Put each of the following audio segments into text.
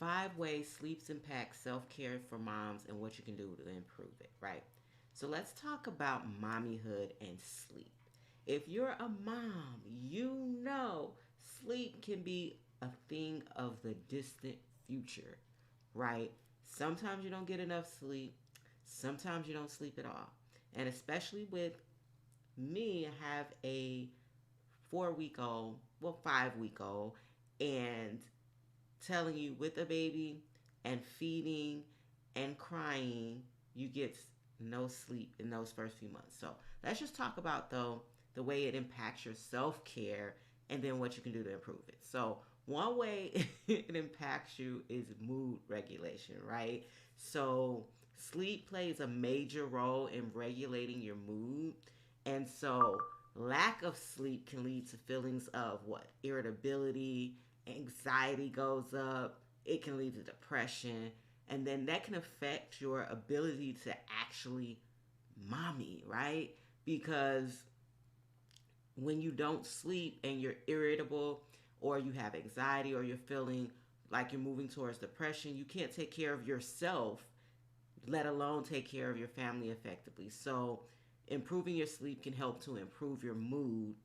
5 ways sleeps impact self-care for moms and what you can do to improve it, right? So let's talk about mommyhood and sleep. If you're a mom, you know sleep can be a thing of the distant future, right? Sometimes you don't get enough sleep, sometimes you don't sleep at all. And especially with me, I have a 4 week old, well, 5 week old, and telling you with a baby and feeding and crying, you get no sleep in those first few months. So let's just talk about though the way it impacts your self care and then what you can do to improve it. So one way it impacts you is mood regulation, right? So sleep plays a major role in regulating your mood. And so lack of sleep can lead to feelings of what? Irritability, anxiety goes up, it can lead to depression, and then that can affect your ability to actually mommy, right? Because when you don't sleep and you're irritable or you have anxiety or you're feeling like you're moving towards depression, you can't take care of yourself, let alone take care of your family effectively. So, improving your sleep can help to improve your mood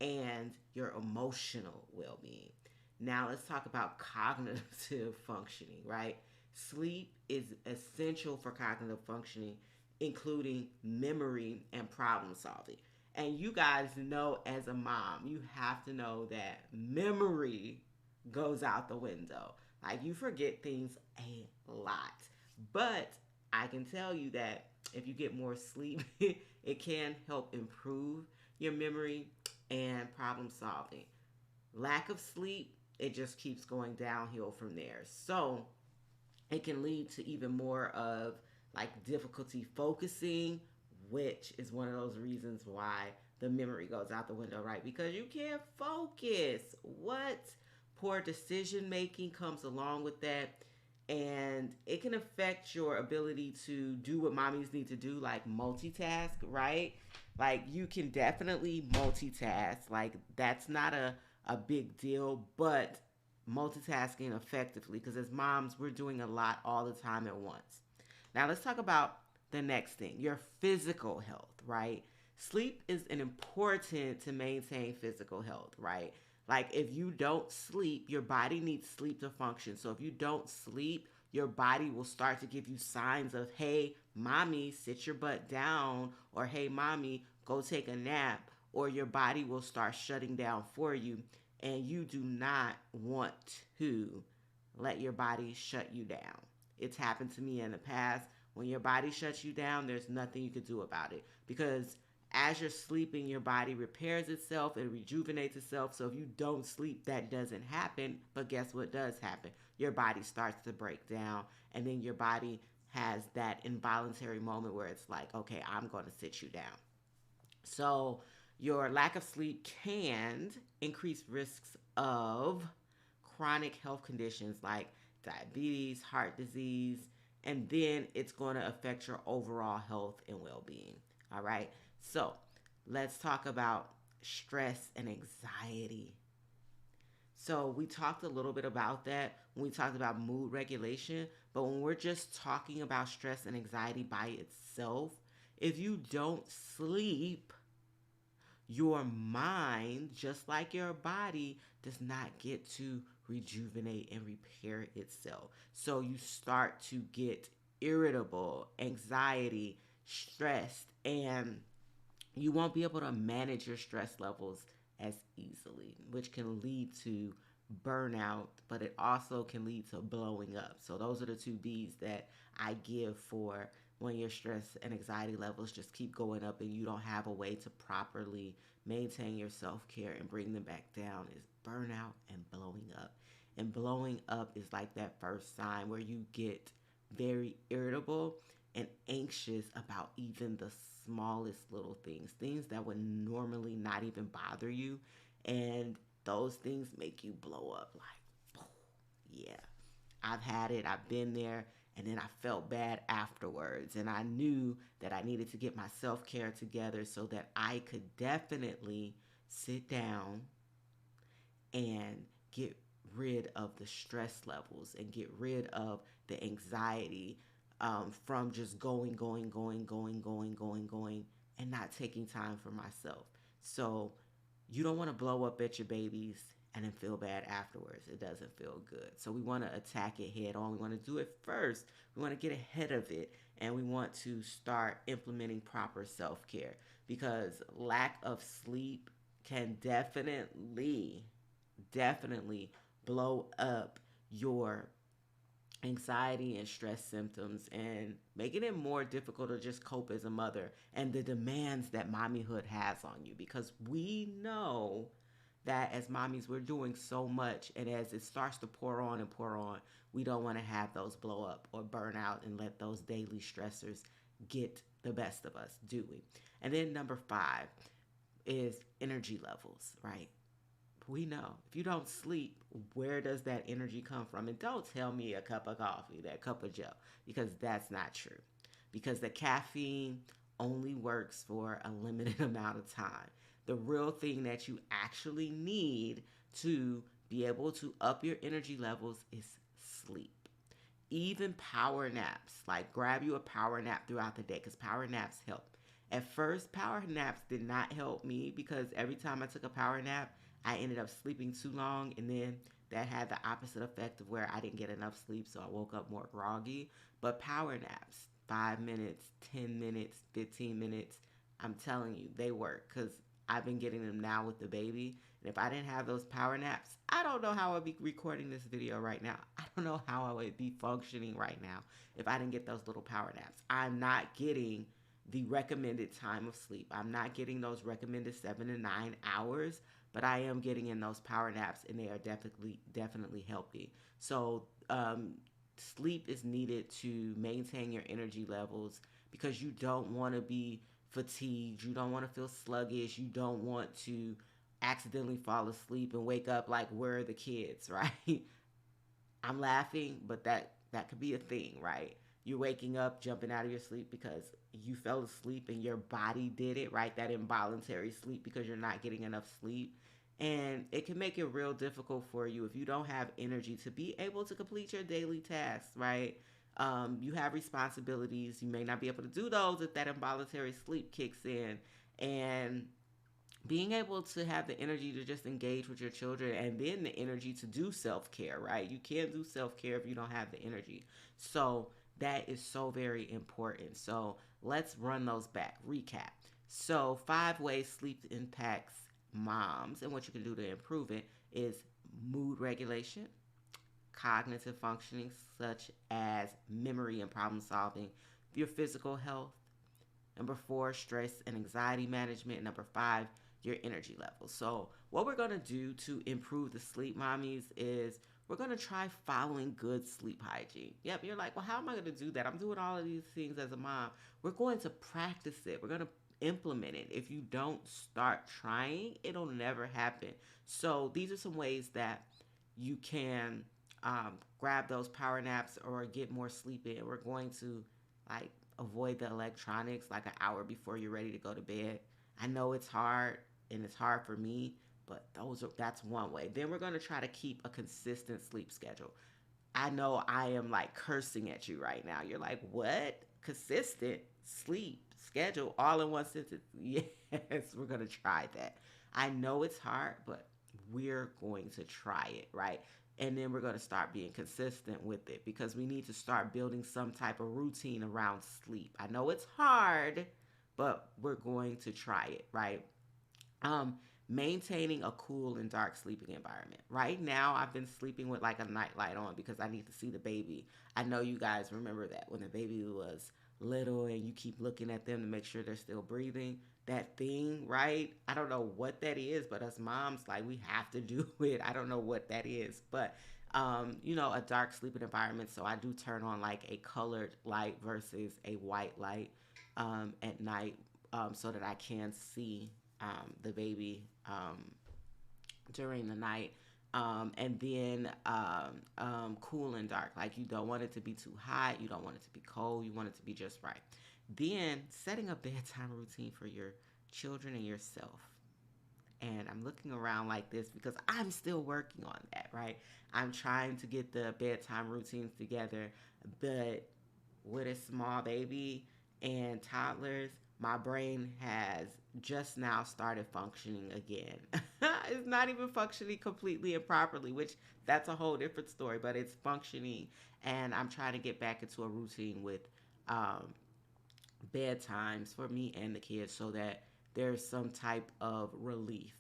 and your emotional well being. Now, let's talk about cognitive functioning, right? Sleep is essential for cognitive functioning, including memory and problem solving. And you guys know, as a mom, you have to know that memory goes out the window. Like, you forget things a lot. But I can tell you that if you get more sleep, it can help improve your memory and problem solving. Lack of sleep, it just keeps going downhill from there. So it can lead to even more of like difficulty focusing, which is one of those reasons why the memory goes out the window, right? Because you can't focus. What? Poor decision making comes along with that. And it can affect your ability to do what mommies need to do, like multitask, right? Like, you can definitely multitask. Like, that's not a big deal, but multitasking effectively, because as moms, we're doing a lot all the time at once. Now, let's talk about the next thing, your physical health, right? Sleep is an important to maintain physical health, right? Like, if you don't sleep, your body needs sleep to function. So if you don't sleep, your body will start to give you signs of, hey, mommy, sit your butt down, or hey, mommy, go take a nap, or your body will start shutting down for you. And you do not want to let your body shut you down. It's happened to me in the past. When your body shuts you down, there's nothing you can do about it, because as you're sleeping, your body repairs itself, it rejuvenates itself. So if you don't sleep, that doesn't happen. But guess what does happen? Your body starts to break down, and then your body has that involuntary moment where it's like, okay, I'm going to sit you down. So your lack of sleep can increase risks of chronic health conditions like diabetes, heart disease, and then it's going to affect your overall health and well being. All right. So let's talk about stress and anxiety. So we talked a little bit about that when we talked about mood regulation, but when we're just talking about stress and anxiety by itself, if you don't sleep, your mind, just like your body, does not get to rejuvenate and repair itself. So you start to get irritable, anxiety, stressed, and you won't be able to manage your stress levels as easily, which can lead to burnout, but it also can lead to blowing up. So those are the two B's that I give for when your stress and anxiety levels just keep going up and you don't have a way to properly maintain your self-care and bring them back down, is burnout and blowing up. And blowing up is like that first sign where you get very irritable and anxious about even the smallest little things, things that would normally not even bother you. And those things make you blow up like, yeah, I've had it, I've been there. And then I felt bad afterwards. And I knew that I needed to get my self care together so that I could definitely sit down and get rid of the stress levels and get rid of the anxiety from just going, and not taking time for myself. So you don't want to blow up at your babies and then feel bad afterwards. It doesn't feel good. So we want to attack it head on. We want to do it first. We want to get ahead of it, and we want to start implementing proper self care, because lack of sleep can definitely blow up your anxiety and stress symptoms and making it more difficult to just cope as a mother and the demands that mommyhood has on you, because we know that as mommies we're doing so much, and as it starts to pour on, we don't want to have those blow up or burn out and let those daily stressors get the best of us, do we? And then number 5 is energy levels, right? We know if you don't sleep, where does that energy come from? And don't tell me a cup of coffee, that cup of joe, because that's not true. Because the caffeine only works for a limited amount of time. The real thing that you actually need to be able to up your energy levels is sleep. Even power naps, like grab you a power nap throughout the day, because power naps help. At first, power naps did not help me, because every time I took a power nap, I ended up sleeping too long, and then that had the opposite effect of where I didn't get enough sleep, so I woke up more groggy. But power naps, 5 minutes, 10 minutes, 15 minutes, I'm telling you, they work, because I've been getting them now with the baby. And if I didn't have those power naps, I don't know how I'd be recording this video right now. I don't know how I would be functioning right now if I didn't get those little power naps. I'm not getting the recommended time of sleep. I'm not getting those recommended 7 to 9 hours, but I am getting in those power naps, and they are definitely helping. So sleep is needed to maintain your energy levels, because you don't want to be fatigued. You don't want to feel sluggish. You don't want to accidentally fall asleep and wake up like, where are the kids, right? I'm laughing, but that could be a thing, right? You're waking up, jumping out of your sleep because you fell asleep and your body did it, right? That involuntary sleep, because you're not getting enough sleep. And it can make it real difficult for you if you don't have energy to be able to complete your daily tasks, right? You have responsibilities. You may not be able to do those if that involuntary sleep kicks in. And being able to have the energy to just engage with your children, and then the energy to do self-care, right? You can't do self-care if you don't have the energy. So that is so very important. So let's run those back. Recap. So 5 ways sleep impacts moms and what you can do to improve it is mood regulation, cognitive functioning such as memory and problem solving, your physical health. Number 4, stress and anxiety management. Number 5, your energy levels. So what we're going to do to improve the sleep, mommies, is we're going to try following good sleep hygiene. Yep, you're like, well, how am I going to do that? I'm doing all of these things as a mom. We're going to practice it. We're going to implement it. If you don't start trying, it'll never happen. So these are some ways that you can grab those power naps or get more sleep in. We're going to like avoid the electronics like an hour before you're ready to go to bed. I know it's hard, and it's hard for me, but that's one way. Then we're going to try to keep a consistent sleep schedule. I know I am like cursing at you right now. You're like, what? Consistent sleep schedule all in one sentence? Yes, we're going to try that. I know it's hard, but we're going to try it, right? And then we're going to start being consistent with it, because we need to start building some type of routine around sleep. I know it's hard, but we're going to try it, right? Um, Maintaining a cool and dark sleeping environment. Right now, I've been sleeping with like a nightlight on because I need to see the baby. I know you guys remember that when the baby was little and you keep looking at them to make sure they're still breathing. That thing, right? I don't know what that is, but us moms, like, we have to do it. I don't know what that is, but a dark sleeping environment. So I do turn on like a colored light versus a white light at night, so that I can see the baby during the night. And then cool and dark. Like, you don't want it to be too hot. You don't want it to be cold. You want it to be just right. Then setting a bedtime routine for your children and yourself. And I'm looking around like this because I'm still working on that, right? I'm trying to get the bedtime routines together, but with a small baby and toddlers, my brain has just now started functioning again. It's not even functioning completely and properly, which that's a whole different story, but it's functioning. And I'm trying to get back into a routine with um, bedtimes for me and the kids so that there's some type of relief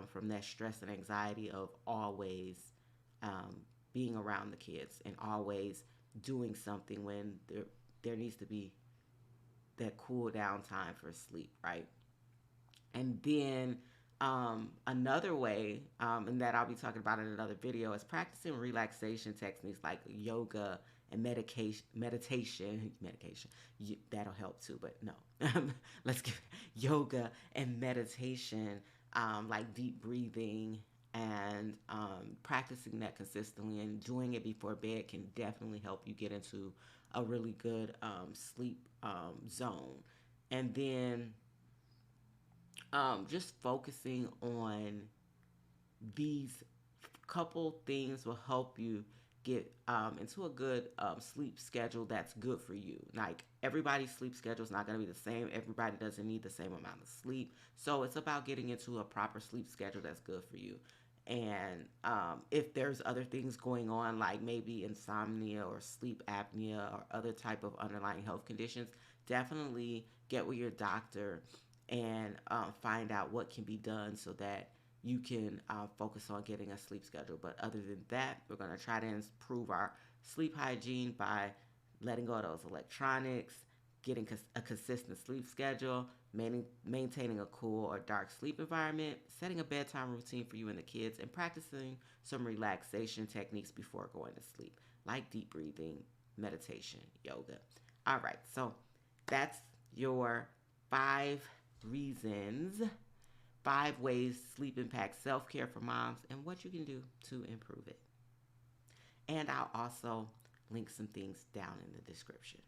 from that stress and anxiety of always um, being around the kids and always doing something when there needs to be that cool down time for sleep, right? And then another way, and that I'll be talking about in another video, is practicing relaxation techniques like yoga and medication. That'll help too, but no. Let's get yoga and meditation, like deep breathing and practicing that consistently and doing it before bed can definitely help you get into a really good sleep zone. And then just focusing on these couple things will help you get into a good sleep schedule that's good for you. Like everybody's sleep schedule is not going to be the same. Everybody doesn't need the same amount of sleep. So it's about getting into a proper sleep schedule that's good for you. And if there's other things going on, like maybe insomnia or sleep apnea or other type of underlying health conditions, definitely get with your doctor and find out what can be done so that you can focus on getting a sleep schedule. But other than that, we're going to try to improve our sleep hygiene by letting go of those electronics, getting a consistent sleep schedule, maintaining a cool or dark sleep environment, setting a bedtime routine for you and the kids, and practicing some relaxation techniques before going to sleep, like deep breathing, meditation, yoga. All right, so that's your 5 reasons, 5 ways sleep impacts self care for moms, and what you can do to improve it. And I'll also link some things down in the description.